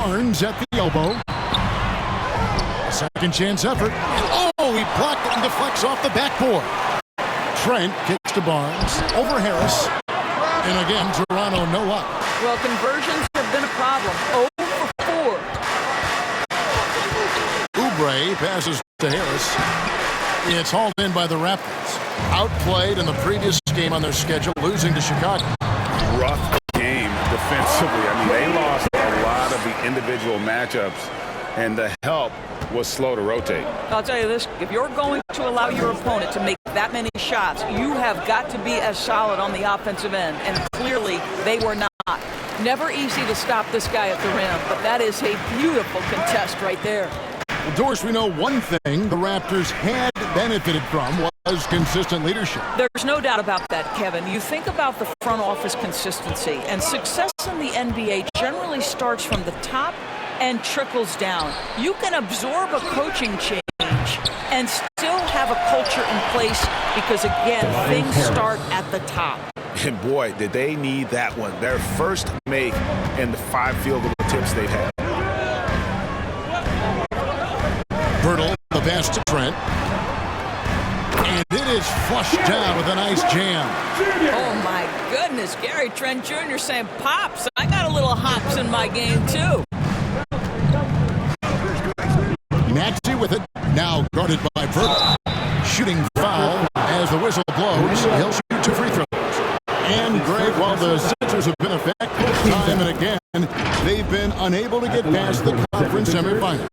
Barnes at the elbow. A second chance effort. Oh, he blocked it and deflects off the backboard. Trent kicks to Barnes. Over Harris. And again, Toronto no luck. Well, conversions have been a problem. 0 for 4. Oubre passes to Harris. It's hauled in by the Raptors. Outplayed in the previous game on their schedule, losing to Chicago. Rough game defensively. I mean, they lost a lot of the individual matchups, and the help was slow to rotate. I'll tell you this, if you're going to allow your opponent to make that many shots, you have got to be as solid on the offensive end, and clearly they were not. Never easy to stop this guy at the rim, but that is a beautiful contest right there. Well, Doris, we know one thing the Raptors had benefited from was consistent leadership. There's no doubt about that, Kevin. You think about the front office consistency, and success in the NBA generally starts from the top and trickles down. You can absorb a coaching change and still have a culture in place because, again, things start at the top. And boy, did they need that one. Their first make in the 5 field goal attempts they've had. Birtle, the pass to Trent. And it is flushed down with a nice jam. Oh, my goodness. Gary Trent Jr. saying, Pops, I got a little hops in my game, too. Maxey with it, now guarded by Birtle. Shooting foul as the whistle blows. He'll shoot 2 free throws. And Greg, while the Sixers have been effective time and again, they've been unable to get past the conference semifinal.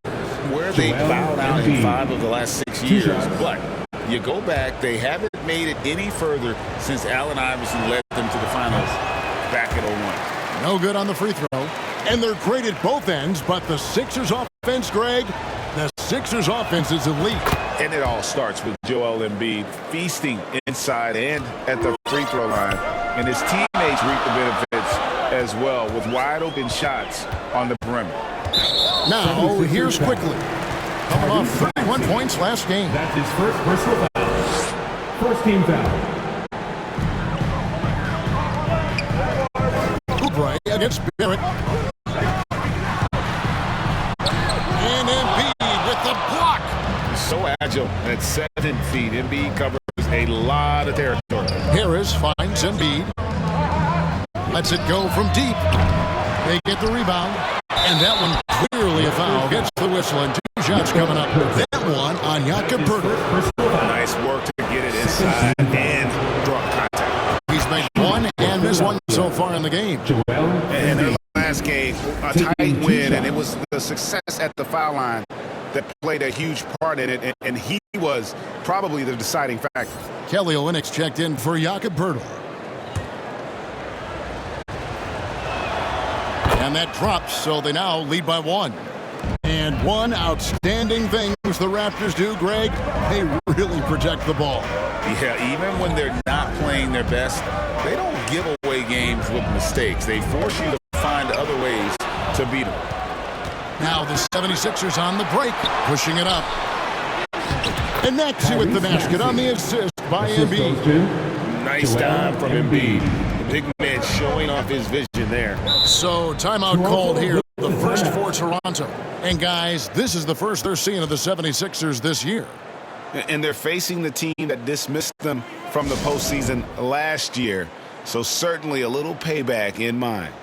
Where they bowed out in 5 of the last 6 years, but you go back, they haven't made it any further since Allen Iverson led them to the finals back at 01. No good on the free throw. And they're great at both ends, but the Sixers offense, Greg, the Sixers offense is elite. And it all starts with Joel Embiid feasting inside and at the free throw line. And his teammates reap the benefits as well with wide open shots on the perimeter. Now, here's Quickly. Coming off 31 points last game. That's his first personal foul. First team foul. Oubre against Barrett. And Embiid with the block. So agile at 7 feet. Embiid covers a lot of territory. Harris finds Embiid. Lets it go from deep. They get the rebound. And that one clearly a foul. Gets the whistle and 2 shots coming up. That one on Jakob Poeltl. Nice work to get it inside and draw contact. He's made 1 and missed 1 so far in the game. And their last game, a tight win, and it was the success at the foul line that played a huge part in it, and he was probably the deciding factor. Kelly Olynyk checked in for Jakob Poeltl. And that drops, so they now lead by 1. And one outstanding thing the Raptors do, Greg, they really protect the ball. Yeah, even when they're not playing their best, they don't give away games with mistakes. They force you to find other ways to beat them. Now the 76ers on the break, pushing it up. And Maxey with the basket on the assist by Embiid. Nice time from Embiid. The big man showing off his vision there. So timeout called here, the first for Toronto. And guys, this is the first they're seeing of the 76ers this year. And they're facing the team that dismissed them from the postseason last year. So certainly a little payback in mind.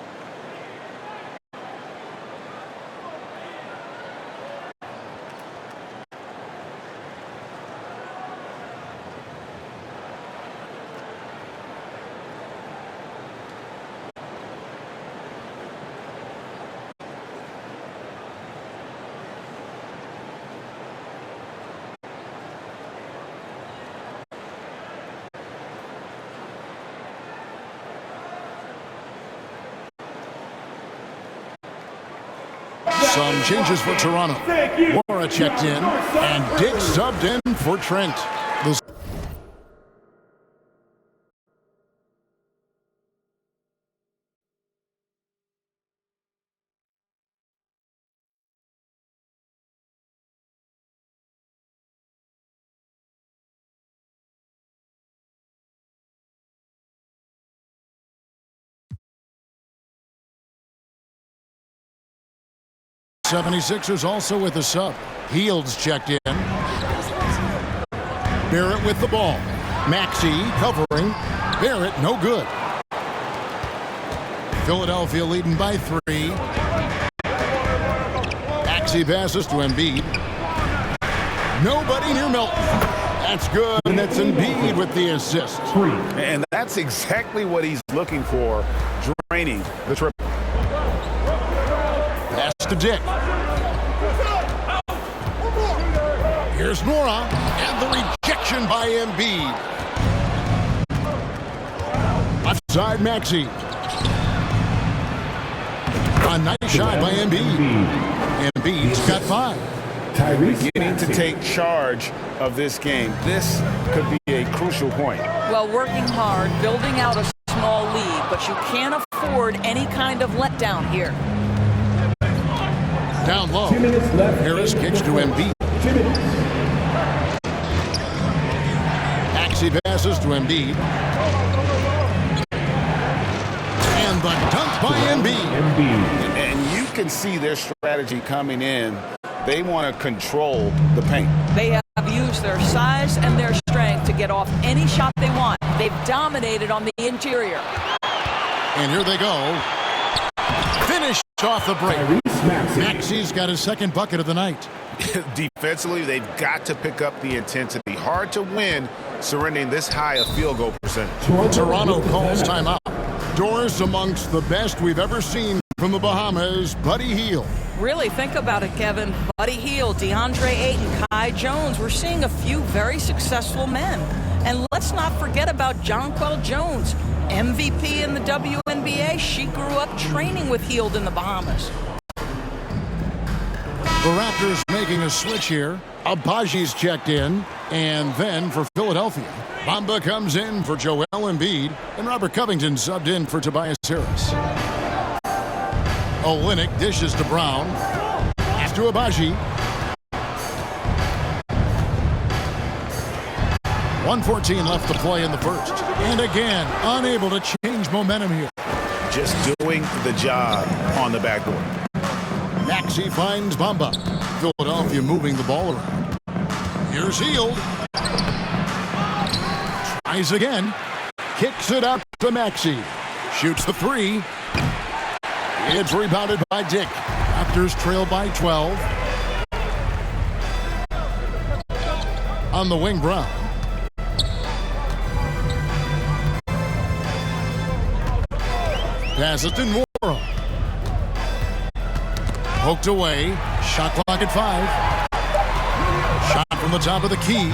Some changes for Toronto. Mora checked in, and Dick subbed in for Trent. The 76ers also with a sub. Heald's checked in. Barrett with the ball. Maxey covering. Barrett no good. Philadelphia leading by 3. Maxey passes to Embiid. Nobody near Milton. That's good, and that's Embiid with the assist. And that's exactly what he's looking for, draining the triple. Pass to Dick. Here's Nora, and the rejection by Embiid. Left side, Maxey. A nice shot by Embiid. Embiid's got 5. Beginning to take charge of this game. This could be a crucial point. Well, working hard, building out a small lead, but you can't afford any kind of letdown here. Down low. Harris kicks to Embiid. Maxey passes to Embiid. And the dunk by Embiid. And you can see their strategy coming in. They want to control the paint. They have used their size and their strength to get off any shot they want. They've dominated on the interior. And here they go. Finished off the break. Maxey's got his second bucket of the night. Defensively, they've got to pick up the intensity. Hard to win surrendering this high a field goal percentage. Toronto calls timeout. Doors amongst the best we've ever seen from the Bahamas, Buddy Hield. Really, think about it, Kevin. Buddy Hield, DeAndre Ayton, Kai Jones. We're seeing a few very successful men. And let's not forget about Jonquel Jones, MVP in the WNBA. She grew up training with Hield in the Bahamas. The Raptors making a switch here. Abaji's checked in. And then for Philadelphia, Bamba comes in for Joel Embiid. And Robert Covington subbed in for Tobias Harris. Olynyk dishes to Brown. Pass to Abaji. 1:14 left to play in the first. And again, unable to change momentum here. Just doing the job on the backboard. Maxey finds Bamba. Philadelphia moving the ball around. Here's Hield. Tries again. Kicks it up to Maxey. Shoots the 3. It's rebounded by Dick. Raptors trail by 12. On the wing, Brown. Passes to Nora. Poked away. Shot clock at 5. Shot from the top of the key.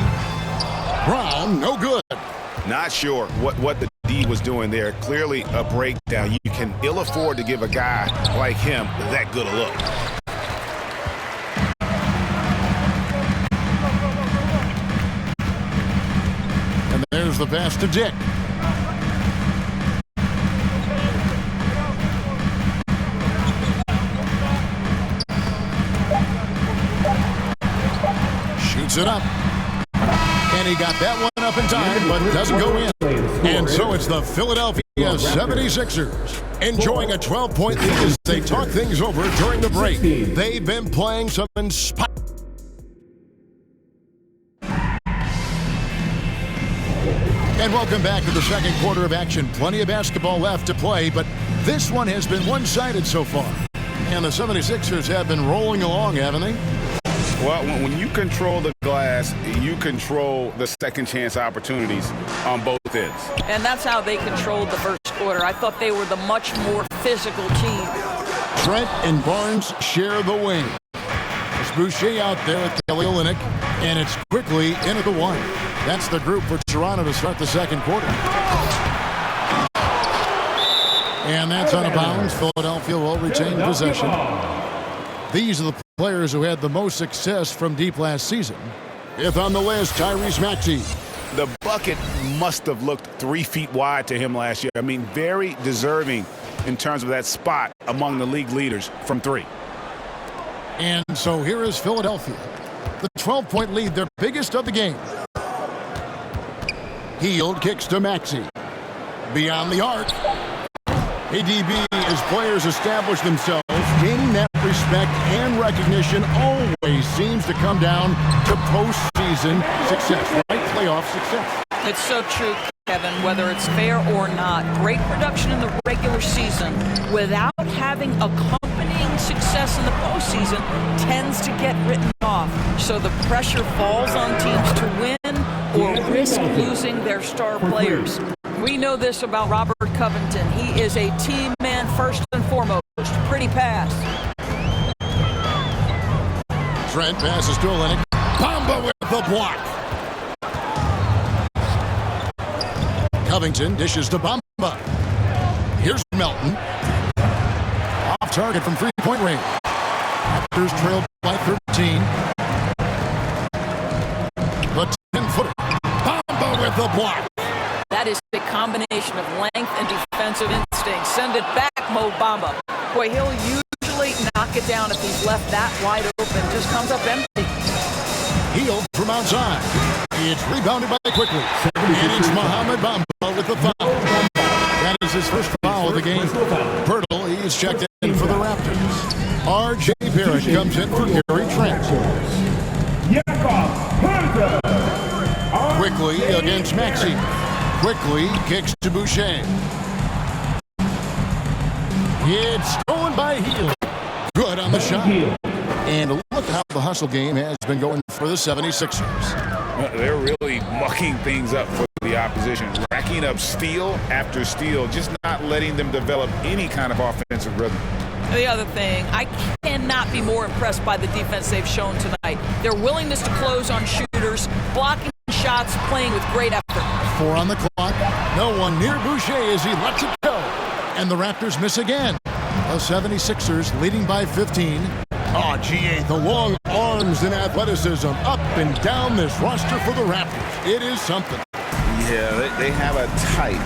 Brown, no good. Not sure what the D was doing there. Clearly a breakdown. You can ill afford to give a guy like him that good a look. And there's the pass to Dick. Shoots it up. And he got that one up in time, but doesn't go in. And so it's the Philadelphia 76ers enjoying a 12-point lead as they talk things over during the break. They've been playing some inspiring. And welcome back to the second quarter of action. Plenty of basketball left to play, but this one has been one-sided so far. And the 76ers have been rolling along, haven't they? Well, when you control the glass, you control the second chance opportunities on both ends. And that's how they controlled the first quarter. I thought they were the much more physical team. Trent and Barnes share the wing. It's Boucher out there with Kelly Olynyk, and it's quickly into the 1. That's the group for Toronto to start the second quarter. And that's out of bounds. Philadelphia will retain possession. These are the players who had the most success from deep last season. Fifth on the list, Tyrese Maxey. The bucket must have looked 3 feet wide to him last year. I mean, very deserving in terms of that spot among the league leaders from 3. And so here is Philadelphia. The 12-point lead, their biggest of the game. Hield kicks to Maxey. Beyond the arc. ADB as players establish themselves. gaining that respect and recognition always seems to come down to postseason success, right? Playoff success. It's so true, Kevin, whether it's fair or not. Great production in the regular season without having accompanying success in the postseason tends to get written off. So the pressure falls on teams to win or risk losing their star players. We know this about Robert Covington. He is a team man first and foremost. Pretty pass. Trent passes to Olenek. Bamba with the block. Covington dishes to Bamba. Here's Melton. Off target from three-point range. Raptors trailed by 13. The 10-footer. Bamba with the block. That is a combination of length and defensive instinct. Send it back, Mo Bamba. Boy, he'll usually knock it down if he's left that wide open. Just comes up empty. Hield from outside. It's rebounded by Quickly. And it's Mohamed Bamba with the foul. That is his first foul of the game. Pirtle, he's checked in for the Raptors. R.J. Barrett comes in for Gary Trent. Quickly against Maxey. Quickly kicks to Boucher. It's stolen by Hield. Good on the shot. And look how the hustle game has been going for the 76ers. They're really mucking things up for the opposition, racking up steal after steal, just not letting them develop any kind of offensive rhythm. The other thing, I cannot be more impressed by the defense they've shown tonight. Their willingness to close on shooters, blocking shots, playing with great effort. 4 on the clock. No one near Boucher as he lets it go. And the Raptors miss again. The 76ers leading by 15. Oh, GA, the long arms and athleticism up and down this roster for the Raptors. It is something. Yeah, they have a type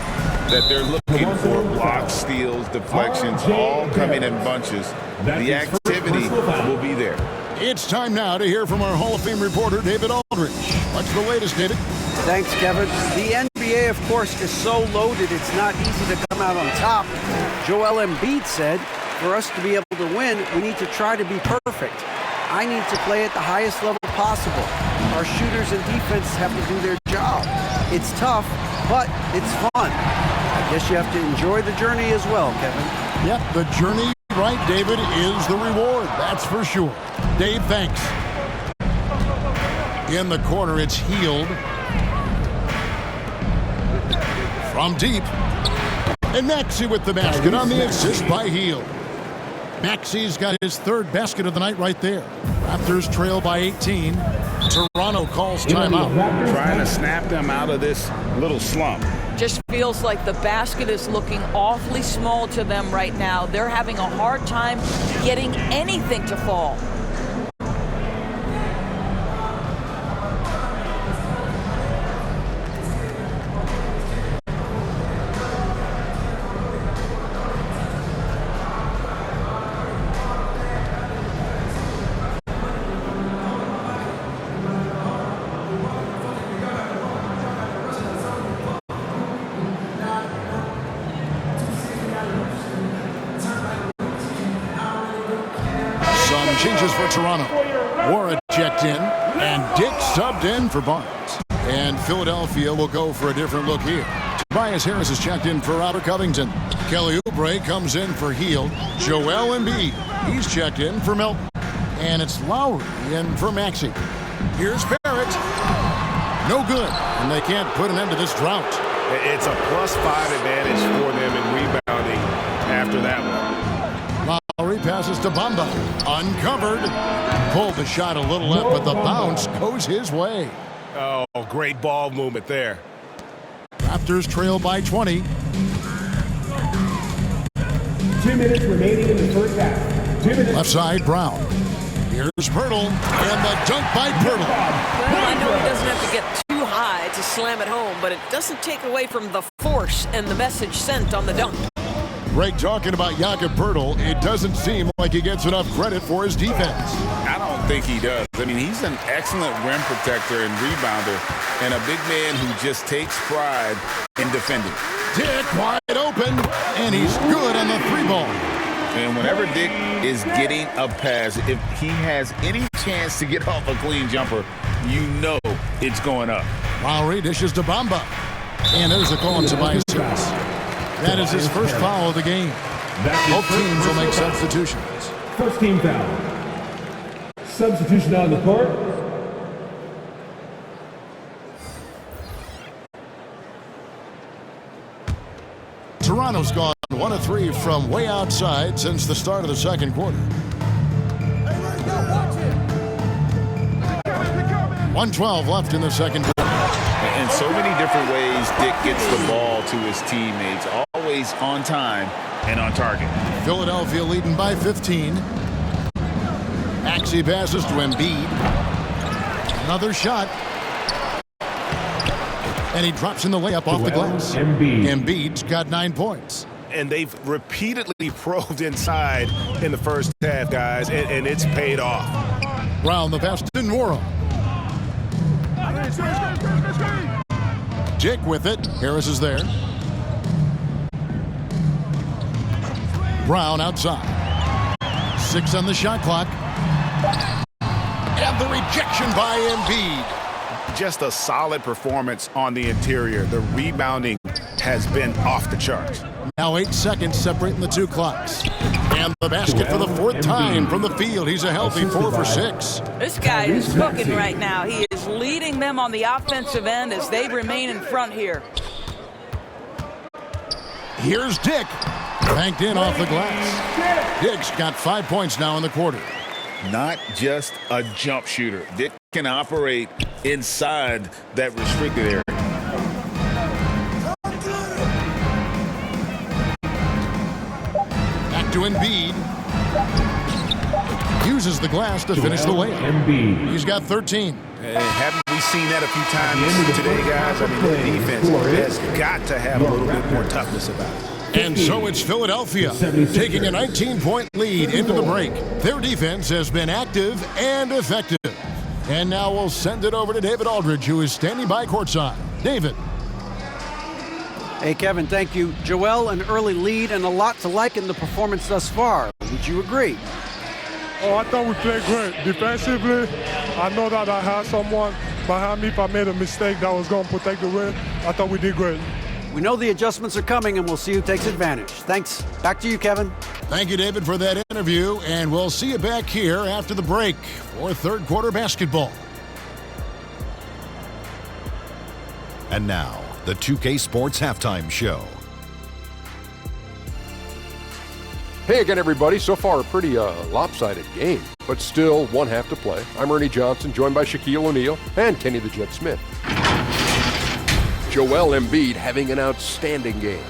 that they're looking for. Blocks, steals, deflections, all coming in bunches. The activity will be there. It's time now to hear from our Hall of Fame reporter, David Aldridge. What's the latest, David? Thanks, Kevin. The NBA, of course, is so loaded, it's not easy to come out on top. Joel Embiid said, for us to be able to win, we need to try to be perfect. I need to play at the highest level possible. Our shooters and defense have to do their job. It's tough, but it's fun. I guess you have to enjoy the journey as well, Kevin. Yep, the journey, right, David, is the reward. That's for sure. Dave, thanks. In the corner, it's Hield. From deep. And Maxey with the basket on the assist by Hield. Maxey's got his third basket of the night right there. Raptors trail by 18. Toronto calls timeout. Trying to snap them out of this little slump. Just feels like the basket is looking awfully small to them right now. They're having a hard time getting anything to fall. Changes for Toronto. Wara checked in, and Dick subbed in for Barnes. And Philadelphia will go for a different look here. Tobias Harris is checked in for Robert Covington. Kelly Oubre comes in for Hield. Joel Embiid, he's checked in for Melton. And it's Lowry in for Maxey. Here's Barrett. No good, and they can't put an end to this drought. It's a +5 advantage for them in rebounding after that one. Lowry passes to Bamba. Uncovered. Pulled the shot a little up, but the bounce goes his way. Oh, great ball movement there. Raptors trail by 20. 2 minutes remaining in the first half. 2 minutes. Left side, Brown. Here's Pirtle, and the dunk by Pirtle. Well, I know he doesn't have to get too high to slam it home, but it doesn't take away from the force and the message sent on the dunk. Greg talking about Jakob Pirtle, it doesn't seem like he gets enough credit for his defense. I don't think he does. I mean, he's an excellent rim protector and rebounder, and a big man who just takes pride in defending. Dick wide open, and he's good on the 3 ball. And whenever Dick is getting a pass, if he has any chance to get off a clean jumper, you know it's going up. Lowry dishes to Bamba. And there's a call on Tobias Harris. That is his first foul of the game. Both teams will make substitutions. First team foul. Substitution on the court. Toronto's gone 1 of 3 from way outside since the start of the second quarter. 1:12 left in the second quarter. In so many different ways, Dick gets the ball to his teammates, always on time and on target. Philadelphia leading by 15. Maxey passes to Embiid. Another shot. And he drops in the layup off the glass. Embiid's got 9 points. And they've repeatedly probed inside in the first half, guys, and it's paid off. Brown the pass to Nwora. Dick with it. Harris is there. Brown outside. 6 on the shot clock. And the rejection by Embiid. Just a solid performance on the interior. The rebounding has been off the charts. Now 8 seconds separating the two clocks. And the basket for the 4th time from the field. He's a healthy 4 for 6. This guy is cooking right now. He is leading them on the offensive end as they remain in front here. Here's Dick. Banked in off the glass. Dick's got 5 points now in the quarter. Not just a jump shooter. Dick can operate inside that restricted area. Back to Embiid. Uses the glass to finish the layup. Embiid. He's got 13. Haven't we seen that a few times today, guys? I mean, the defense has got to have a little bit more toughness about it. And so it's Philadelphia taking a 19-point lead into the break. Their defense has been active and effective. And now we'll send it over to David Aldridge, who is standing by courtside. David. Hey, Kevin, thank you. Joel, an early lead and a lot to like in the performance thus far. Would you agree? Oh, I thought we played great. Defensively, I know that I had someone behind me. If I made a mistake that was going to protect the rim, I thought we did great. We know the adjustments are coming, and we'll see who takes advantage. Thanks. Back to you, Kevin. Thank you, David, for that interview, and we'll see you back here after the break for third quarter basketball. And now, the 2K Sports Halftime Show. Hey again, everybody. So far, a pretty lopsided game, but still one half to play. I'm Ernie Johnson, joined by Shaquille O'Neal and Kenny the Jet Smith. Joel Embiid having an outstanding game.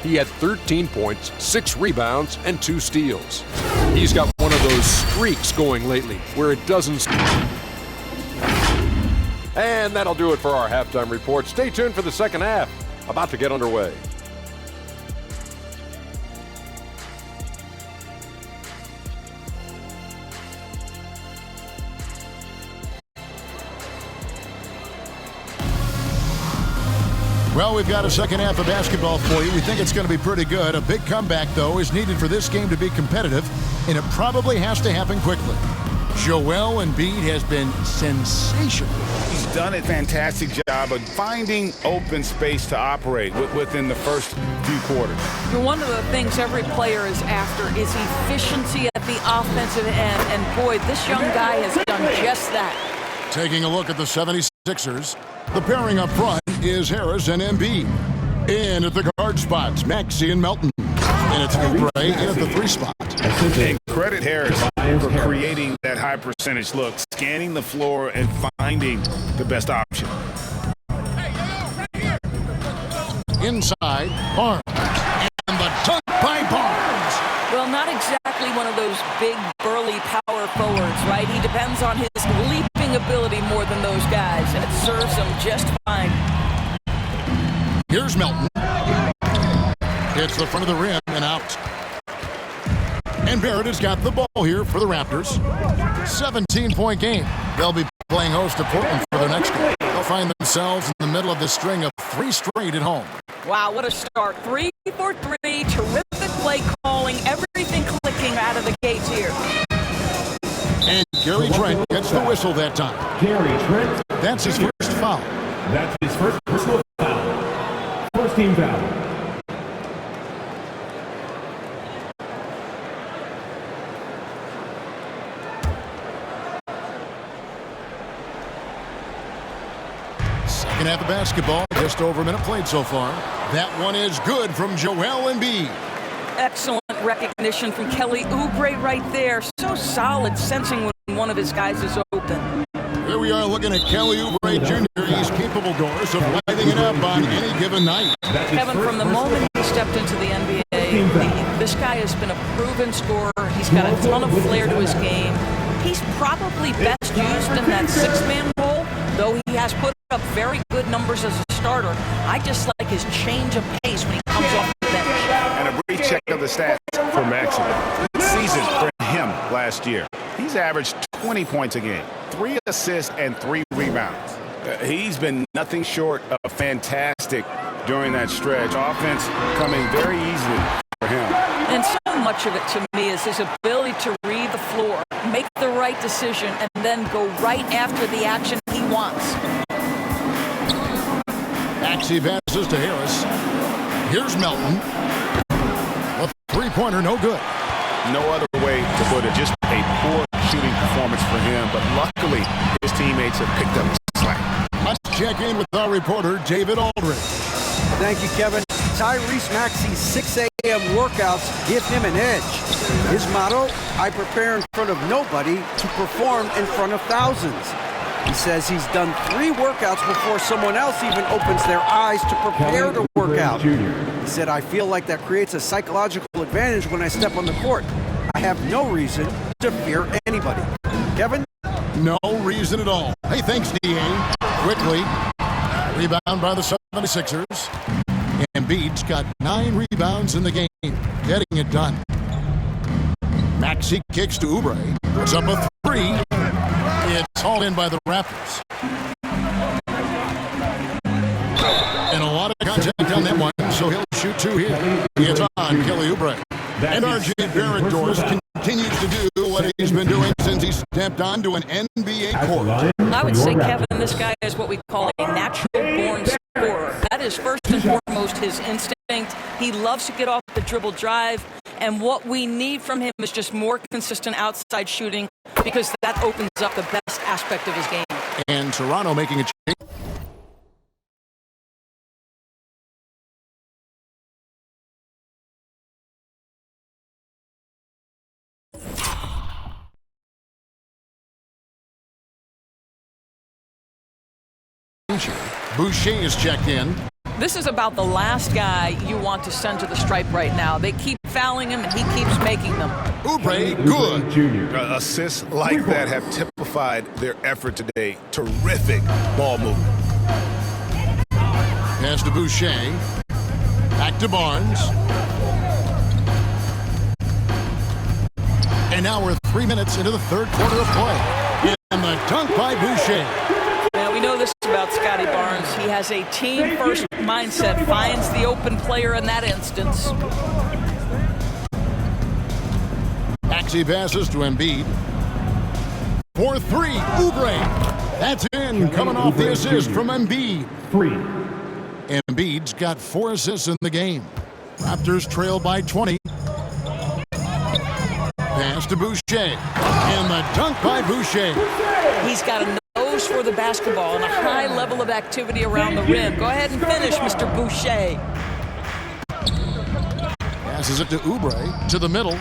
He had 13 points, 6 rebounds, and 2 steals. He's got one of those streaks going lately where it doesn't... And that'll do it for our halftime report. Stay tuned for the second half, about to get underway. Well, we've got a second half of basketball for you. We think it's going to be pretty good. A big comeback, though, is needed for this game to be competitive, and it probably has to happen quickly. Joel Embiid has been sensational. He's done a fantastic job of finding open space to operate within the first few quarters. One of the things every player is after is efficiency at the offensive end, and boy, this young guy has done just that. Taking a look at the 76ers, the pairing up front is Harris and Embiid. In at the guard spots, Maxey and Melton. And it's Oubre in at the 3 spot. And credit Harris for creating that high percentage look, scanning the floor and finding the best option. Inside, Barnes. And the dunk by Barnes. Well, not exactly one of those big, burly power forwards, right? He depends on his leaping ability more than those guys, and it serves him just fine. Here's Melton. Hits the front of the rim and out. And Barrett has got the ball here for the Raptors. 17-point game. They'll be playing host to Portland for their next game. They'll find themselves themselves in the middle of the string of 3 straight at home. Wow, what a start. 3 for 3. Terrific play calling. Everything clicking out of the gates here. And Gary Trent gets the whistle that time. Gary Trent. That's his first foul. That's his first personal foul. First team foul. Second half of basketball, just over a minute played so far. That one is good from Joel Embiid. Excellent recognition from Kelly Oubre right there. So solid, sensing when one of his guys is open. Here we are looking at Kelly Oubre Jr. He's capable, Doris, of lighting it up on any given night. Kevin, from the moment he stepped into the NBA, this guy has been a proven scorer. He's got a ton of flair to his game. He's probably best used in that 6-man role, though he has put up very good numbers as a starter. I just like his change of pace when he comes off the bench. And a brief check of the stats for Maxey. Season for him last year. He's averaged 20 points a game, 3 assists and 3 rebounds. He's been nothing short of fantastic during that stretch. Offense coming very easily for him. And so much of it to me is his ability to read the floor, make the right decision, and then go right after the action he wants. Maxey passes to Harris. Here's Melton. A 3-pointer, no good. No other way to put it. Just a poor shooting performance for him. But luckily, his teammates have picked up the slack. Let's check in with our reporter, David Aldridge. Thank you, Kevin. Tyrese Maxey's 6 a.m. workouts give him an edge. His motto, I prepare in front of nobody to perform in front of thousands. He says he's done 3 workouts before someone else even opens their eyes to prepare to work out. He said, I feel like that creates a psychological advantage when I step on the court. I have no reason to fear anybody. Kevin? No reason at all. Hey, thanks, D.A. Quickly, rebound by the 76ers. Embiid's got 9 rebounds in the game, getting it done. Maxey kicks to Oubre, puts up a 3. It's hauled in by the Raptors. And a lot of contact on that one, so he'll shoot 2 here. It's on Kelly Oubre. And R.J. Barrett Doors continues to do what he's been doing since he stepped onto an NBA court. I would say, Kevin, this guy is what we call a natural-born scorer. That is first and foremost his instinct. He loves to get off the dribble drive, and what we need from him is just more consistent outside shooting, because that opens up the best aspect of his game. And Toronto making a change. Boucher is checked in. This is about the last guy you want to send to the stripe right now. They keep fouling him, and he keeps making them. Oubre, good. Assists like that have typified their effort today. Terrific ball movement. Pass to Boucher. Back to Barnes. And now we're 3 minutes into the 3rd quarter of play. And the dunk by Boucher. Now, we know this about Scotty Barnes. He has a team-first mindset, finds the open player in that instance. Maxey passes to Embiid. For 3, Oubre. That's in, coming off the assist from Embiid. 3. Embiid's got 4 assists in the game. Raptors trail by 20. Pass to Boucher. And the dunk by Boucher. He's got a nose for the basketball and a high level of activity around the rim. Go ahead and finish, Mr. Boucher. Passes it to Oubre, to the middle.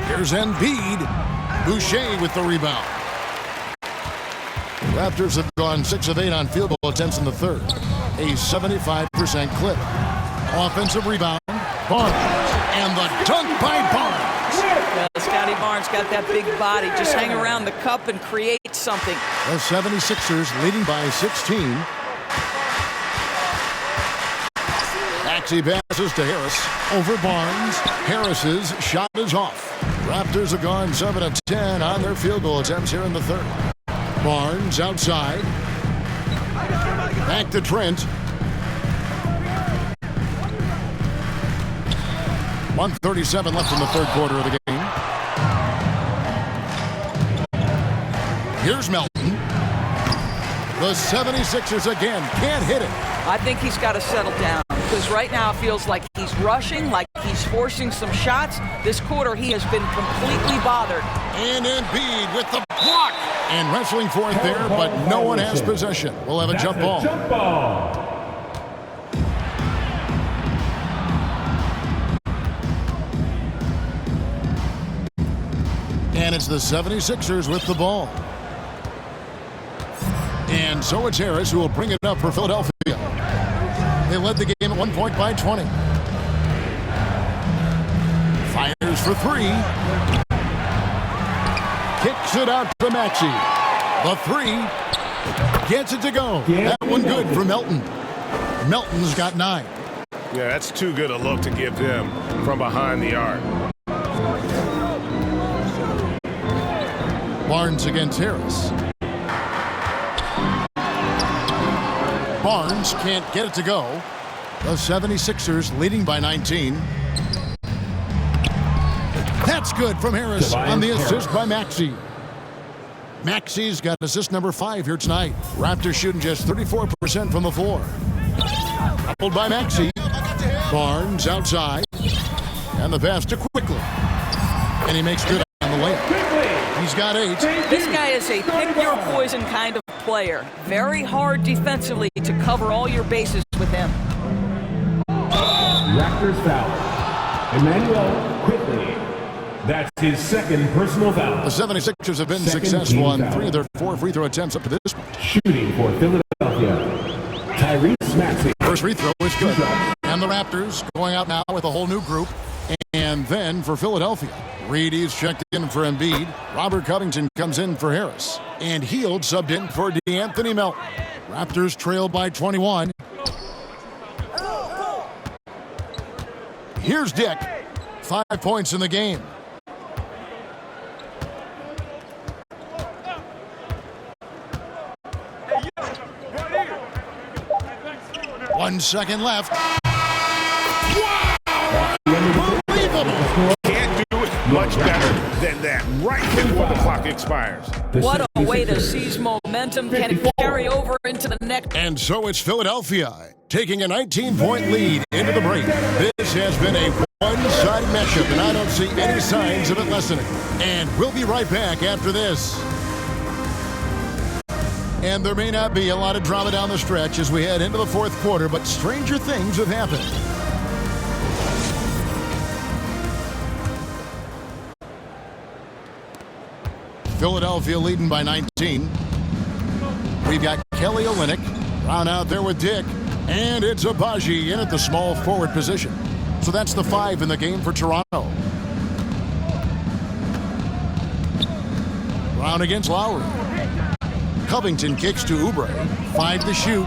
Here's Embiid. Boucher with the rebound. The Raptors have gone 6 of 8 on field goal attempts in the 3rd. A 75% clip. Offensive rebound. Barnes. And the dunk by Barnes. Scotty Barnes got that big body. Just hang around the cup and create something. The 76ers leading by 16. Maxey passes to Harris. Over Barnes. Harris's shot is off. Raptors have gone 7 of 10 on their field goal attempts here in the 3rd. Barnes outside. Back to Trent. 1:37 left in the third quarter of the game. Here's Melton. The 76ers again can't hit it. I think he's got to settle down because right now it feels like he's rushing, like he's forcing some shots. This quarter he has been completely bothered. And Embiid with the block. And wrestling for it there, but no one has possession. We'll have a jump ball. Jump ball. And it's the 76ers with the ball. And so it's Harris who will bring it up for Philadelphia. They led the game at 1 point by 20. Fires for three. Kicks it out to Maxey. The three. Gets it to go. That one good for Melton. Melton's got 9. Yeah, that's too good a look to give them from behind the arc. Barnes against Harris. Barnes can't get it to go. The 76ers leading by 19. That's good from Harris on the assist by Maxey. Maxey's got assist number 5 here tonight. Raptors shooting just 34% from the floor. Coupled by Maxey. Barnes outside. And the pass to Quickly. And he makes good on the layup. He's got 8. This guy is a pick-your-poison kind of player. Very hard defensively to cover all your bases with him. Raptors foul. Emmanuel Quickly. That's his second personal foul. The 76ers have been successful on 3 of their 4 free throw attempts up to this point. Shooting for Philadelphia, Tyrese Maxey. First free throw is good. And the Raptors going out now with a whole new group. And then for Philadelphia, Reedy's checked in for Embiid. Robert Covington comes in for Harris. And Hield subbed in for DeAnthony Melton. Raptors trail by 21. Here's Dick. 5 points in the game. One second left. Wow! Unbelievable! Can't do it much better than that right before the clock expires. What a way to seize momentum. Can it carry over into the next? And so it's Philadelphia taking a 19-point lead into the break. This has been a one-sided matchup, and I don't see any signs of it lessening. And we'll be right back after this. And there may not be a lot of drama down the stretch as we head into the fourth quarter, but stranger things have happened. Philadelphia leading by 19. We've got Kelly Olynyk, Brown out there with Dick, and it's Abaji in at the small forward position. So that's the 5 in the game for Toronto. Brown against Lowry. Covington kicks to Oubre. 5 to shoot.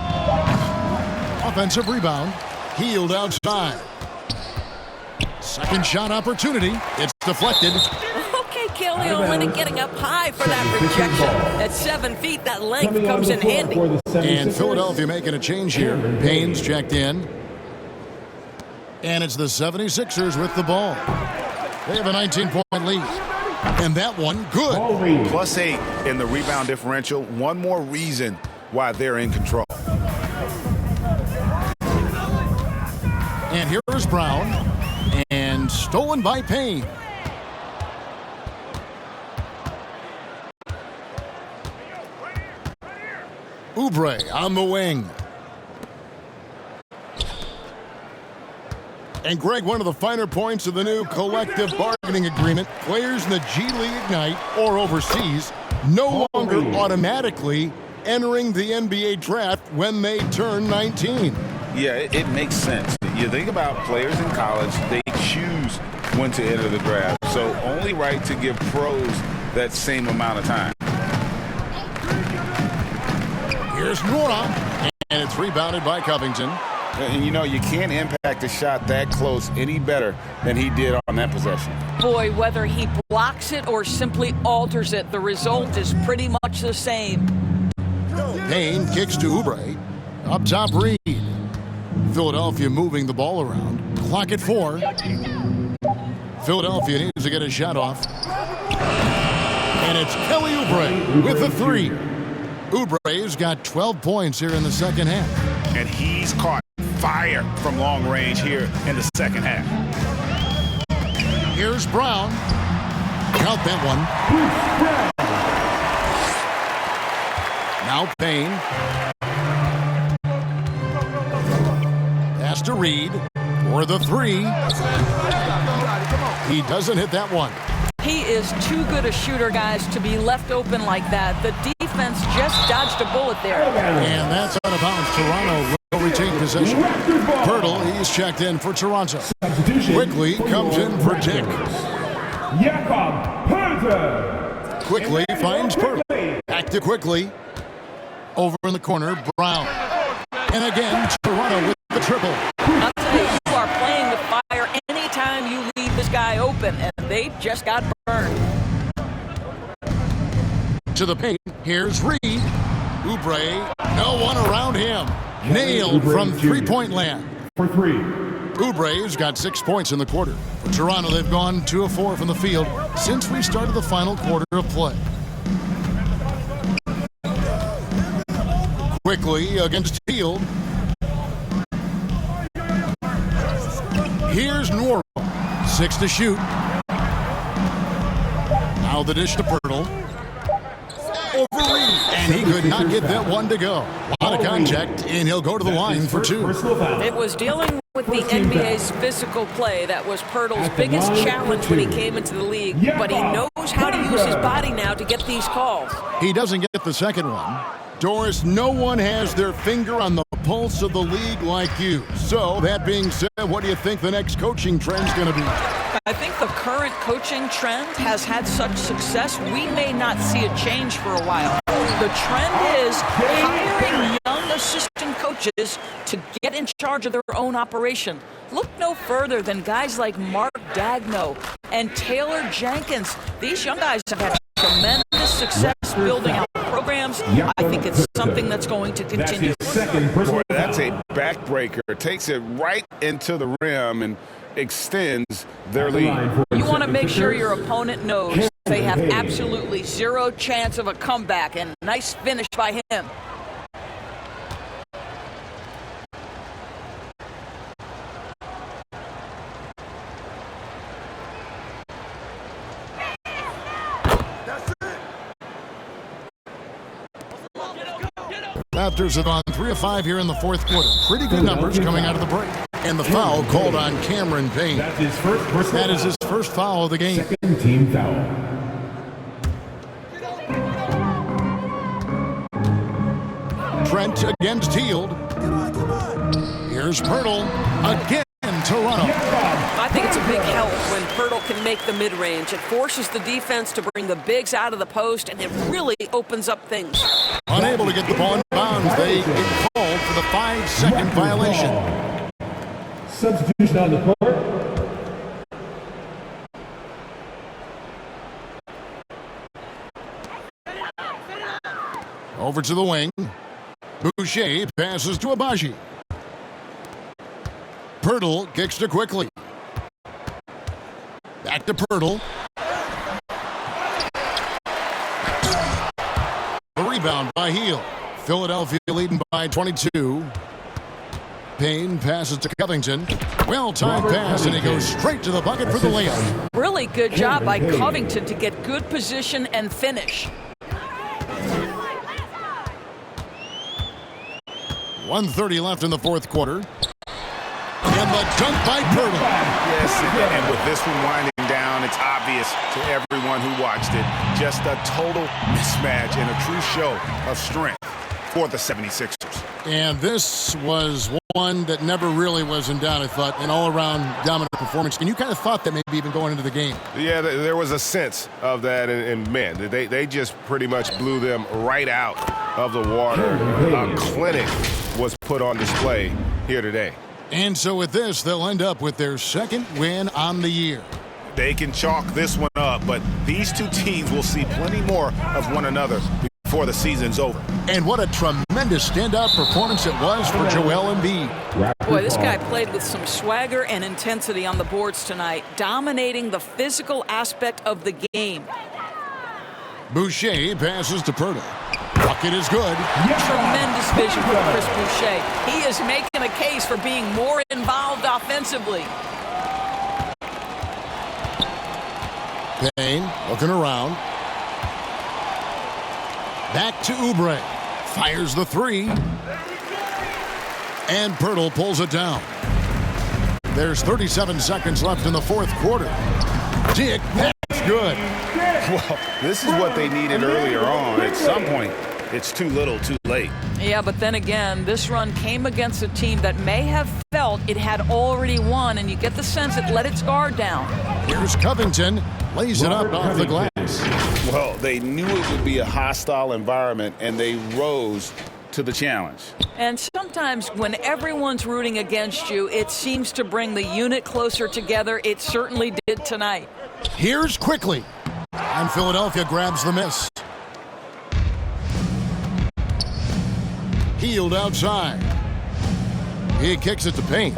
Offensive rebound. Hield outside. Second shot opportunity. It's deflected. Okay, Kelly Olynyk getting up high for that rejection. At 7 feet, that length comes in handy. And Philadelphia making a change here. Payne's checked in. And it's the 76ers with the ball. They have a 19-point lead. And that one, good. +8 in the rebound differential. One more reason why they're in control. And here is Brown. And stolen by Payne. Oubre on the wing. And Greg, one of the finer points of the new collective bargaining agreement, players in the G League Ignite or overseas no longer automatically entering the NBA draft when they turn 19. Yeah, it makes sense. You think about players in college, they choose when to enter the draft. So only right to give pros that same amount of time. Here's Nora, and it's rebounded by Covington. And you know, you can't impact a shot that close any better than he did on that possession. Boy, whether he blocks it or simply alters it, the result is pretty much the same. Payne kicks to Oubre. Up top, Reed. Philadelphia moving the ball around. Clock at 4. Philadelphia needs to get a shot off. And it's Kelly Oubre with the 3. Oubre's got 12 points here in the second half. And he's caught fire from long range here in the second half. Here's Brown. Count that one. Now Payne. Pass to Reed for the 3. He doesn't hit that one. He is too good a shooter, guys, to be left open like that. The defense just dodged a bullet there. And that's out of bounds. Toronto will retain possession. Pirtle, he's checked in for Toronto. Quickly comes in for Dick. Quickly finds Pirtle. Back to Quickly. Over in the corner, Brown. And again, Toronto with the triple. I'll tell you, you are playing with fire anytime you leave this guy open, and they just got burned. To the paint, here's Reed. Oubre, no one around him. Nailed from three-point land. For 3. Oubre's got 6 points in the quarter. For Toronto, they've gone 2 of 4 from the field since we started the final quarter of play. Quickly against Field. Here's Norwell. 6 to shoot. Now the dish to Pirtle. Over Reed. And he could not get that one to go. A lot of contact, and he'll go to the line for 2. It was dealing with the NBA's physical play that was Pirtle's biggest challenge when he came into the league, but he knows how to use his body now to get these calls. He doesn't get the second one. Doris, no one has their finger on the pulse of the league like you. So, that being said, what do you think the next coaching trend's going to be? I think the current coaching trend has had such success, we may not see a change for a while. The trend is hiring young assistant coaches to get in charge of their own operation. Look no further than guys like Mark Dagno and Taylor Jenkins. These young guys have had tremendous success building out programs. I think it's something that's going to continue. Boy, that's a backbreaker. Takes it right into the rim and extends their lead. You want to make sure your opponent knows they have absolutely zero chance of a comeback, and nice finish by him. Raptors have gone 3 of 5 here in the fourth quarter. Pretty good numbers coming out of the break. And the foul called on Cameron Payne. That is his first foul of the game. Second team foul. Trent against Hield. Here's Pirtle. Again, Toronto. I think it's a big help when Pirtle can make the mid-range. It forces the defense to bring the bigs out of the post, and it really opens up things. Unable to get the ball in bounds, they get called for the 5-second violation. Substitution on the court. Over to the wing. Boucher passes to Abaji. Pirtle kicks to Quickly. Back to Pirtle. A rebound by Hield. Philadelphia leading by 22. Payne passes to Covington. Well-timed pass, and he goes straight to the bucket for the layup. Really good job by Covington to get good position and finish. 1:30 left in the fourth quarter. And the dunk by Pirtle. Yes, and with this one winding down, it's obvious to everyone who watched it. Just a total mismatch and a true show of strength for the 76ers. And this was one that never really was in doubt, I thought, an all-around dominant performance. And you kind of thought that maybe even going into the game. Yeah, there was a sense of that, and man, they just pretty much blew them right out of the water. A clinic was put on display here today. And so with this, they'll end up with their second win on the year. They can chalk this one up, but these two teams will see plenty more of one another before the season's over. And what a tremendous standout performance it was for Joel Embiid. Boy, this guy played with some swagger and intensity on the boards tonight, dominating the physical aspect of the game. Boucher passes to Pirtle. Bucket is good. Tremendous vision from Chris Boucher. He is making a case for being more involved offensively. Payne looking around. Back to Oubre. Fires the three. And Pirtle pulls it down. There's 37 seconds left in the fourth quarter. Dick, that's good. Well, this is what they needed earlier on. At some point, it's too little, too late. Yeah, but then again, this run came against a team that may have felt it had already won, and you get the sense it let its guard down. Here's Covington. Lays it up off the glass. Well, they knew it would be a hostile environment, and they rose to the challenge. And sometimes when everyone's rooting against you, it seems to bring the unit closer together. It certainly did tonight. Here's Quickly. And Philadelphia grabs the miss. Healed outside. He kicks it to Payne.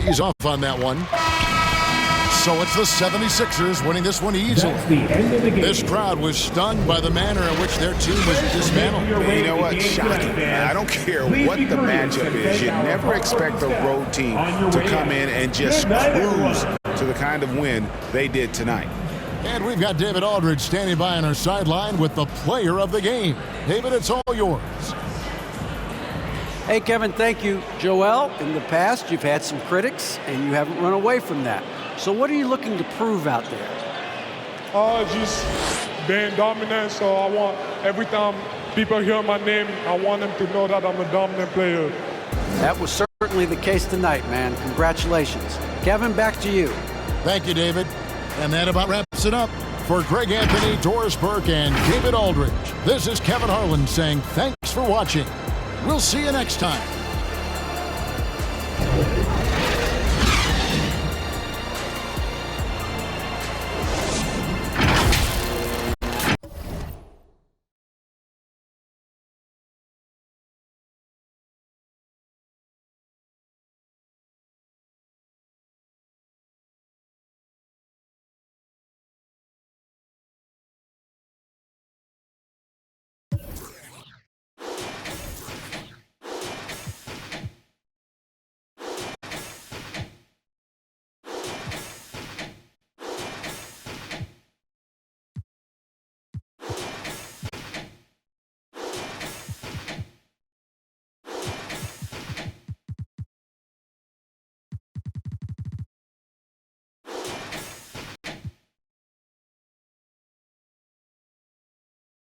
He's off on that one. So it's the 76ers winning this one easily. That's the end of the game. This crowd was stunned by the manner in which their team was dismantled. You know what? Shocking. I don't care what the matchup is. You never expect a road team to come in and just cruise to the kind of win they did tonight. And we've got David Aldridge standing by on our sideline with the player of the game. David, it's all yours. Hey, Kevin, thank you. Joel, in the past, you've had some critics, and you haven't run away from that. So what are you looking to prove out there? Just being dominant. So I want, every time people hear my name, I want them to know that I'm a dominant player. That was certainly the case tonight, man. Congratulations. Kevin, back to you. Thank you, David. And that about wraps it up. For Greg Anthony, Doris Burke, and David Aldridge, this is Kevin Harlan saying thanks for watching. We'll see you next time.